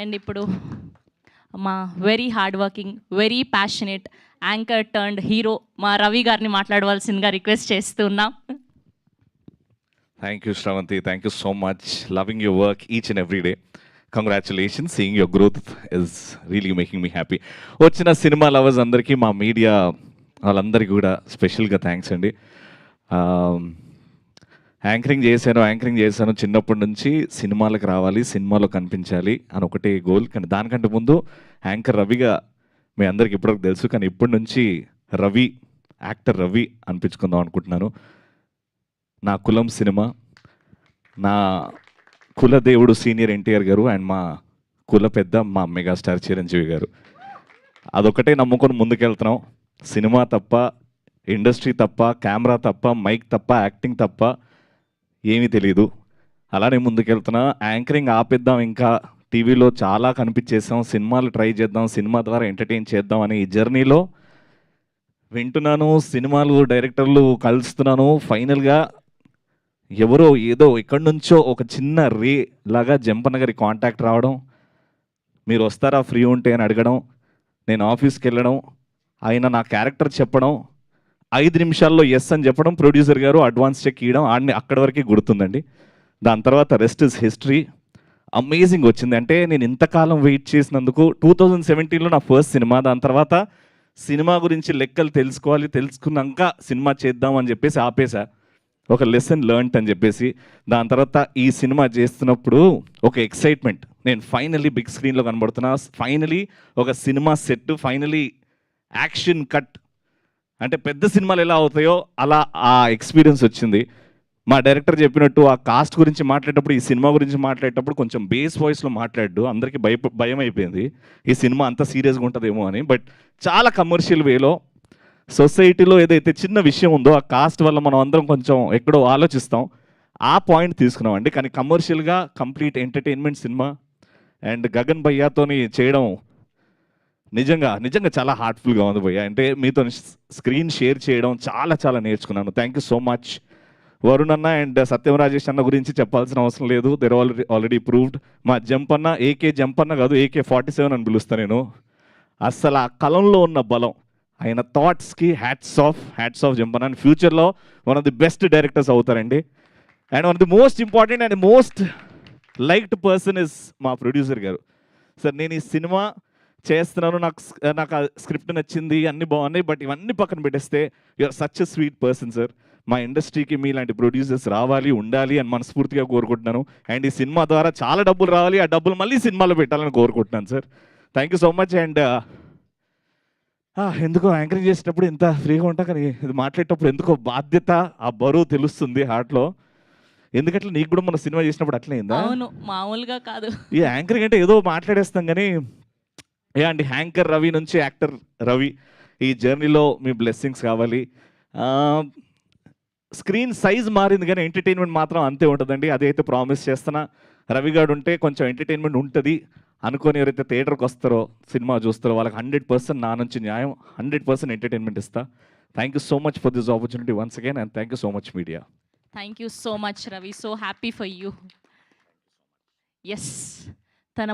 And ఇప్పుడు మా very hard working, very passionate anchor turned hero మా రవి గారిని మాట్లాడవలసిందిగా రిక్వెస్ట్ చేస్తున్నాం. Thank you, Shravanti. Thank you so much. Loving your work each and every day. Congratulations. Seeing your growth is really making me happy. వచ్చిన cinema lovers అందరికీ మా media వాళ్ళందరికీ కూడా స్పెషల్గా థ్యాంక్స్ అండి. యాంకరింగ్ చేశాను చిన్నప్పటి నుంచి సినిమాలకు రావాలి, సినిమాలో కనిపించాలి అని ఒకటే గోల్. కానీ దానికంటే ముందు యాంకర్ రవిగా మీ అందరికి ఇప్పటివరకు తెలుసు, కానీ ఇప్పటి నుంచి రవి, యాక్టర్ రవి అనిపించుకుందాం అనుకుంటున్నాను. నా కులం సినిమా, నా కులదేవుడు సీనియర్ ఎన్టీఆర్ గారు అండ్ మా కుల పెద్ద మా మెగాస్టార్ చిరంజీవి గారు. అదొకటే నమ్ముకొని ముందుకెళ్తున్నాం. సినిమా తప్ప, ఇండస్ట్రీ తప్ప, కెమెరా తప్ప, మైక్ తప్ప, యాక్టింగ్ తప్ప ఏమీ తెలీదు. అలానే ముందుకెళ్తున్నా. యాంకరింగ్ ఆపేద్దాం, ఇంకా టీవీలో చాలా కనిపించేసాం, సినిమాలు ట్రై చేద్దాం, సినిమా ద్వారా ఎంటర్టైన్ చేద్దాం అనే ఈ జర్నీలో వింటున్నాను, సినిమాలు డైరెక్టర్లు కలుస్తున్నాను. ఫైనల్గా ఎవరో ఏదో ఎక్కడి నుంచో ఒక చిన్న రే లాగా జంపన్న గారి కాంటాక్ట్ రావడం, మీరు వస్తారా ఫ్రీ ఉంటే అని అడగడం, నేను ఆఫీస్కి వెళ్ళడం, ఆయన నా క్యారెక్టర్ చెప్పడం, 5 నిమిషాల్లో ఎస్ అని చెప్పడం, ప్రొడ్యూసర్ గారు అడ్వాన్స్ చెక్ ఇవ్వడం, ఆడిని అక్కడి వరకే గుర్తుందండి. దాని తర్వాత రెస్ట్ ఇస్ హిస్టరీ. అమేజింగ్ వచ్చింది. అంటే నేను ఇంతకాలం వెయిట్ చేసినందుకు 2017లో నా ఫస్ట్ సినిమా. దాని తర్వాత సినిమా గురించి లెక్కలు తెలుసుకున్నాక సినిమా చేద్దాం అని చెప్పేసి ఆపేసా, ఒక లెసన్ లెర్న్ట్ అని చెప్పేసి. దాని తర్వాత ఈ సినిమా చేస్తున్నప్పుడు ఒక ఎక్సైట్మెంట్, నేను ఫైనలీ బిగ్ స్క్రీన్లో కనబడుతున్నా, ఫైనలీ ఒక cinema set, finally action cut. అంటే పెద్ద సినిమాలు ఎలా అవుతాయో అలా ఆ ఎక్స్పీరియన్స్ వచ్చింది. మా డైరెక్టర్ చెప్పినట్టు ఆ కాస్ట్ గురించి మాట్లాడేటప్పుడు, ఈ సినిమా గురించి మాట్లాడేటప్పుడు కొంచెం బేస్ వాయిస్లో మాట్లాడు, అందరికీ భయం అయిపోయింది ఈ సినిమా అంత సీరియస్గా ఉంటుందేమో అని. బట్ చాలా కమర్షియల్ వేలో సొసైటీలో ఏదైతే చిన్న విషయం ఉందో ఆ కాస్ట్ వల్ల మనం అందరం కొంచెం ఎక్కడో ఆలోచిస్తాం, ఆ పాయింట్ తీసుకున్నామండి. కానీ కమర్షియల్గా కంప్లీట్ ఎంటర్టైన్మెంట్ సినిమా. అండ్ గగన్ భయ్యాతోని చేయడం నిజంగా చాలా హార్ట్ఫుల్గా ఉంది భయ్య. అంటే మీతో స్క్రీన్ షేర్ చేయడం చాలా నేర్చుకున్నాను. Thank you so much. Varun అన్న అండ్ సత్యం రాజేష్ అన్న గురించి చెప్పాల్సిన అవసరం లేదు, దేర్ ఆల్రెడీ ప్రూవ్డ్. మా జంపన్న ఏకే జంపన్న కాదు, AK-47 అని పిలుస్తాను నేను. అస్సలు ఆ కలంలో ఉన్న బలం, ఆయన థాట్స్కి హ్యాట్స్ ఆఫ్ జంపన్న. అండ్ ఫ్యూచర్లో one of the best directors అవుతారండి. And one of the most important and most liked person is మా ప్రొడ్యూసర్ గారు. సార్ నేను ఈ సినిమా చేస్తున్నాను, నాకు ఆ స్క్రిప్ట్ నచ్చింది, అన్నీ బాగున్నాయి, బట్ ఇవన్నీ పక్కన పెట్టేస్తే you are such a sweet person sir. మా ఇండస్ట్రీకి మీలాంటి ప్రొడ్యూసర్స్ రావాలి, ఉండాలి అని మనస్ఫూర్తిగా కోరుకుంటున్నాను. అండ్ ఈ సినిమా ద్వారా చాలా డబ్బులు రావాలి, ఆ డబ్బులు మళ్ళీ సినిమాలో పెట్టాలని కోరుకుంటున్నాను sir. Thank you so much. And ఎందుకో యాంకరింగ్ చేసేటప్పుడు ఎంత ఫ్రీగా ఉంటా, కానీ ఇది మాట్లాడేటప్పుడు ఎందుకో బాధ్యత, ఆ బరువు తెలుస్తుంది హార్ట్లో. ఎందుకంటే నీకు కూడా మన సినిమా చేసినప్పుడు అట్లే అయిందా? అవును, మామూలుగా కాదు. ఈ యాంకరింగ్ అంటే ఏదో మాట్లాడేస్తాం, కానీ అండి యాంకర్ రవి నుంచి యాక్టర్ రవి, ఈ జర్నీలో మీ బ్లెస్సింగ్స్ కావాలి. స్క్రీన్ సైజ్ మారింది కానీ ఎంటర్టైన్మెంట్ మాత్రం అంతే ఉంటుందండి. అదైతే ప్రామిస్ చేస్తున్నా. రవి గారు ఉంటే కొంచెం ఎంటర్టైన్మెంట్ ఉంటుంది అనుకొని ఎవరైతే థియేటర్కి వస్తారో, సినిమా చూస్తారో, వాళ్ళకి 100% నా నుంచి న్యాయం, 100% ఎంటర్టైన్మెంట్ ఇస్తా. Thank you so much for this opportunity once again, and thank you so much media. Thank you so much Ravi, so happy for you. Yes, తన